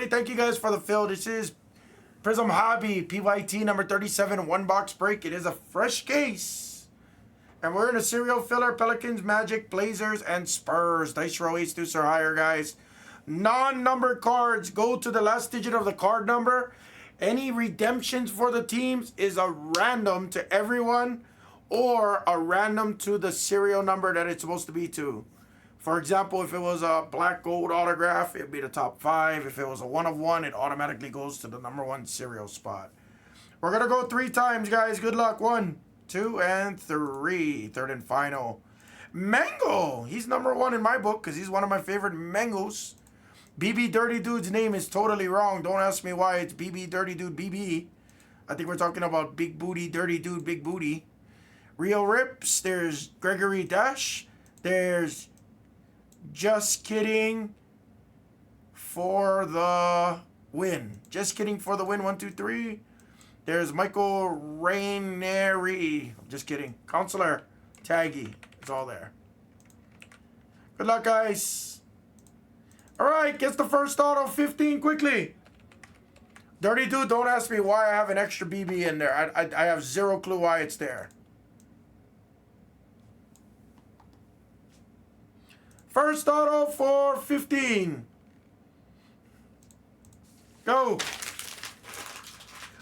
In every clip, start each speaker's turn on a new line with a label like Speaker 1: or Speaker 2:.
Speaker 1: everybody. Thank you guys for the fill. This is Prizm Hobby, PYT number 37, one box break. It is a fresh case. And we're in a serial filler, Pelicans, Magic, Blazers, and Spurs. Dice roll ace, deuce, or higher, guys. Non-numbered cards go to the last digit of the card number. Any redemptions for the teams is a random to everyone or a random to the serial number that it's supposed to be to. For example, if it was a black gold autograph, it'd be the top 5. If it was a 1 of 1, it automatically goes to the number 1 serial spot. We're going to go 3 times, guys. Good luck. 1, 2, and 3. Third and final. Mango. He's number 1 in my book because he's one of my favorite mangoes. BB Dirty Dude's name is totally wrong. Don't ask me why it's BB Dirty Dude BB. I think we're talking about Big Booty Dirty Dude Big Booty. Real Rips. There's Gregory Dash. There's Just Kidding for the win. Just Kidding for the win. 1, 2, 3. There's Michael Rainieri. Just kidding. Counselor Taggy. It's all there. Good luck, guys. All right, gets the first auto. 15 quickly. Dirty Dude, don't ask me why I have an extra BB in there. I have zero clue why it's there. First auto for 15. Go.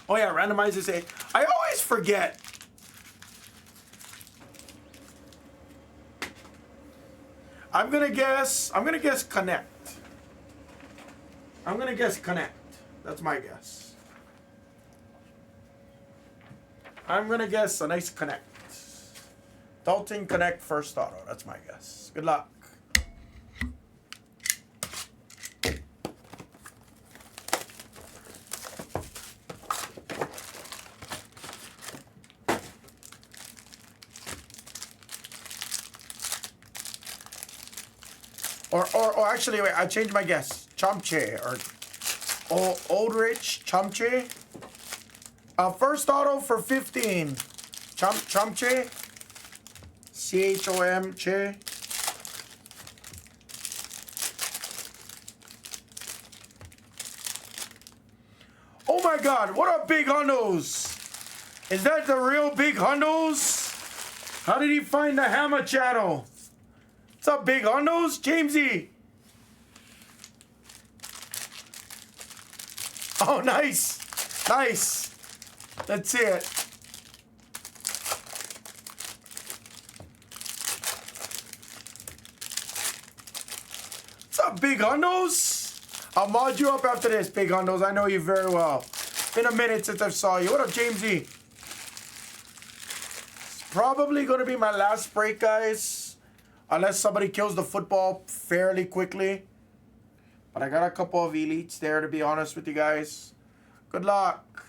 Speaker 1: Oh yeah, randomizers say. I always forget. I'm gonna guess connect. I'm gonna guess connect. That's my guess. I'm gonna guess a nice connect. Dalton Connect first auto. That's my guess. Good luck. Or actually, wait, I changed my guess. Chomche or Oldrich Chomche. First auto for 15. Chomche. CHOM-che. Oh my God, what a big hundos. Is that the real big hundos? How did he find the Hammer channel? What's up, big hundos? Jamesy. Oh, nice. Nice. Let's see it. What's up, big hundos? I'll mod you up after this, big hundos. I know you very well. Been a minute since I saw you. What up, Jamesy? It's probably going to be my last break, guys. Unless somebody kills the football fairly quickly. But I got a couple of elites there, to be honest with you guys. Good luck.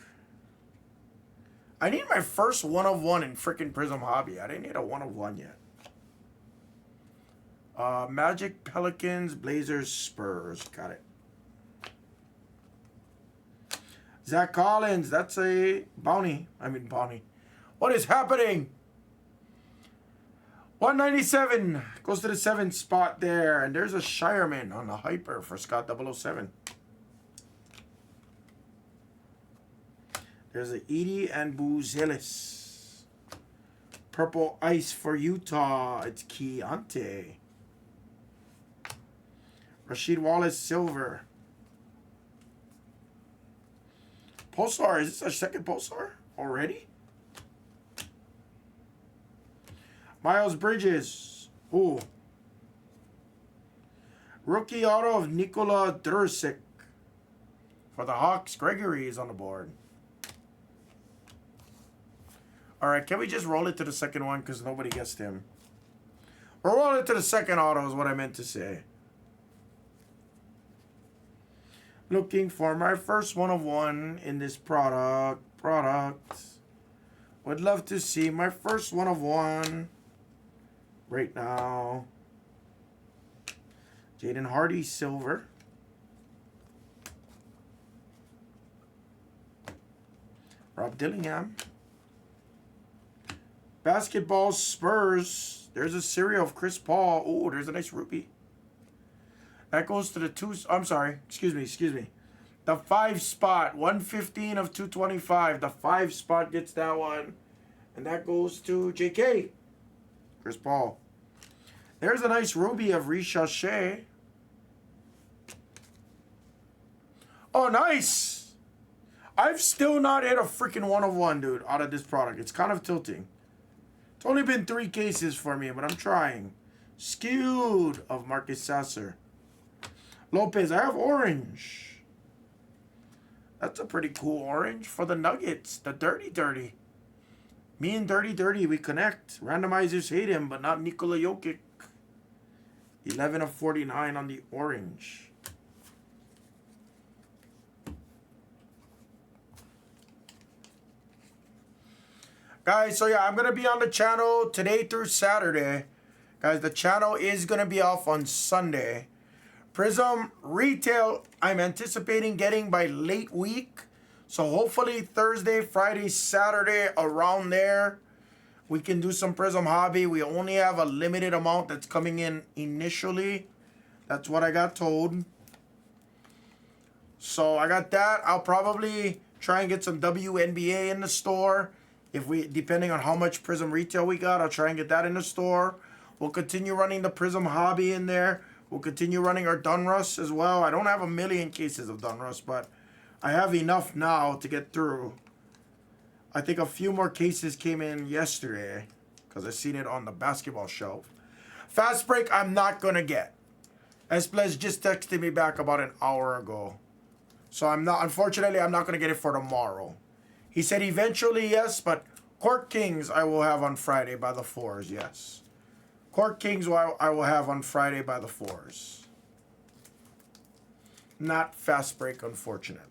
Speaker 1: I need my first 1 of 1 in freaking Prizm Hobby. I didn't need a 1 of 1 yet. Magic, Pelicans, Blazers, Spurs. Got it. Zach Collins. That's a bounty. Bounty. What is happening? 197 goes to the 7th spot there. And there's a Shireman on the Hyper for Scott 007. There's a Edie and Buzelis. Purple Ice for Utah. It's Keontae. Rasheed Wallace Silver. Pulsar. Is this our second Pulsar already? Miles Bridges. Ooh. Rookie auto of Nikola Dursic. For the Hawks, Gregory is on the board. Alright, can we just roll it to the second one because nobody guessed him? Or roll it to the second auto is what I meant to say. Looking for my first 1 of 1 in this product. Would love to see my first 1 of 1. Right now, Jaden Hardy, silver. Rob Dillingham. Basketball, Spurs. There's a serial of Chris Paul. Oh, there's a nice rupee. That goes to the 2. I'm sorry. Excuse me. The 5 spot, 115 of 225. The 5 spot gets that one. And that goes to JK. Chris Paul. There's a nice ruby of Ricochet. Oh, nice. I've still not hit a freaking 1 of 1, dude, out of this product. It's kind of tilting. It's only been 3 cases for me, but I'm trying. Skewed of Marcus Sasser. Lopez, I have orange. That's a pretty cool orange for the Nuggets. The Dirty Dirty. Me and Dirty Dirty, we connect. Randomizers hate him, but not Nikola Jokic. 11 of 49 on the orange. Guys, so yeah, I'm going to be on the channel today through Saturday. Guys, the channel is going to be off on Sunday. Prizm retail, I'm anticipating getting by late week. So hopefully Thursday, Friday, Saturday, around there, we can do some Prizm hobby. We only have a limited amount that's coming in initially. That's what I got told. So I got that. I'll probably try and get some WNBA in the store. If we, depending on how much Prizm retail we got, I'll try and get that in the store. We'll continue running the Prizm hobby in there. We'll continue running our Donruss as well. I don't have a million cases of Donruss, but I have enough now to get through. I think a few more cases came in yesterday because I seen it on the basketball shelf. Fast break, I'm not going to get. Blez just texted me back about an hour ago. So I'm not, unfortunately, I'm not going to get it for tomorrow. He said eventually, yes, but Court Kings I will have on Friday by the 4s, yes. Court Kings I will have on Friday by the 4s. Not fast break, unfortunately.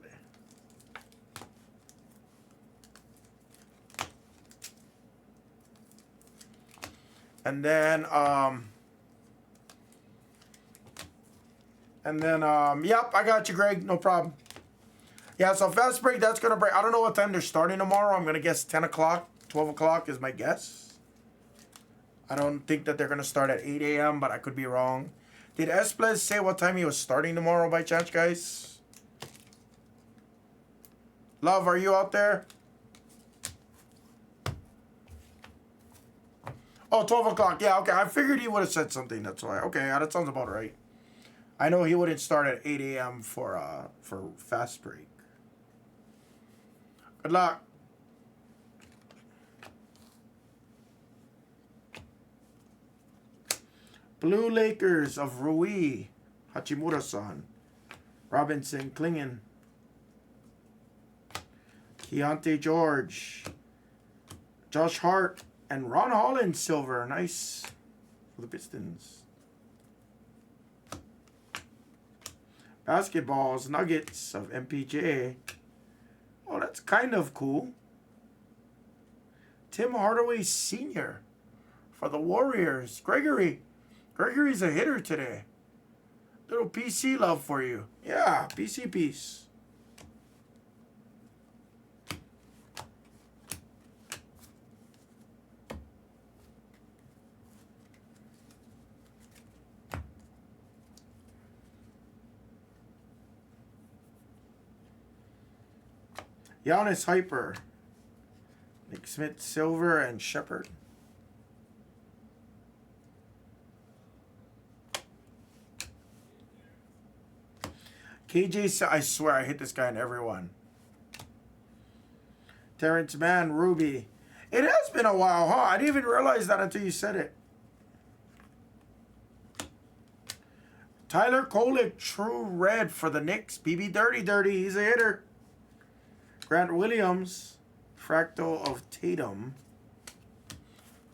Speaker 1: And then, yep, I got you, Greg. No problem. Yeah, so fast break, that's going to break. I don't know what time they're starting tomorrow. I'm going to guess 10 o'clock, 12 o'clock is my guess. I don't think that they're going to start at 8 a.m., but I could be wrong. Did Blez say what time he was starting tomorrow by chance, guys? Love, are you out there? Oh, 12 o'clock. Yeah, okay. I figured he would have said something. That's why. Okay, yeah, that sounds about right. I know he wouldn't start at 8 a.m. for fast break. Good luck. Blue Lakers of Rui Hachimura-san. Robinson Klingen. Keontae George. Josh Hart. And Ron Holland silver. Nice for the Pistons. Basketballs, Nuggets of MPJ. Oh, that's kind of cool. Tim Hardaway Sr. for the Warriors. Gregory's a hitter today. Little PC love for you. Yeah, PC piece. Giannis Hyper. Nick Smith Silver and Shepard. KJ, I swear I hit this guy in every one. Terrence Mann, Ruby. It has been a while, huh? I didn't even realize that until you said it. Tyler Kolek, True Red for the Knicks. BB Dirty Dirty, he's a hitter. Grant Williams, Fractal of Tatum.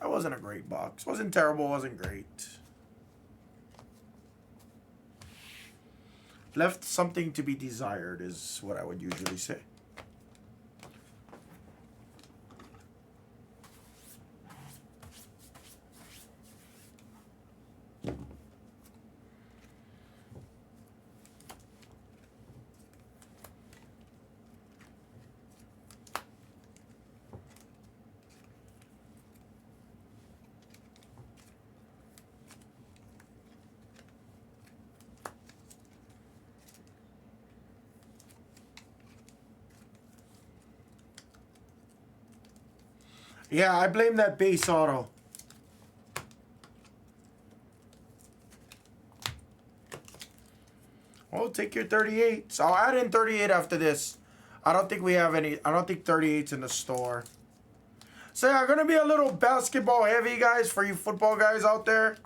Speaker 1: That wasn't a great box. Wasn't terrible, wasn't great. Left something to be desired is what I would usually say. Yeah, I blame that base auto. Well, take your 38. So I'll add in 38 after this. I don't think we have any. I don't think 38's in the store. So yeah, gonna be a little basketball heavy, guys, for you football guys out there.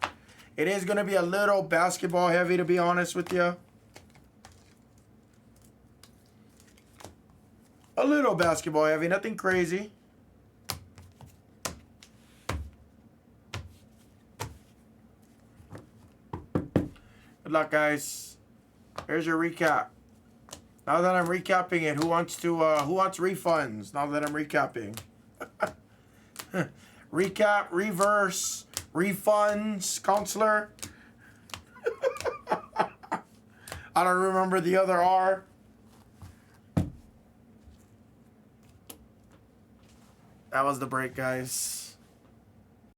Speaker 1: It is gonna be a little basketball heavy, to be honest with you. A little basketball heavy, nothing crazy. Good luck, guys. Here's your recap. Now that I'm recapping it, who wants refunds? Now that I'm recapping. Recap, reverse, refunds, counselor. I don't remember the other R. That was the break, guys.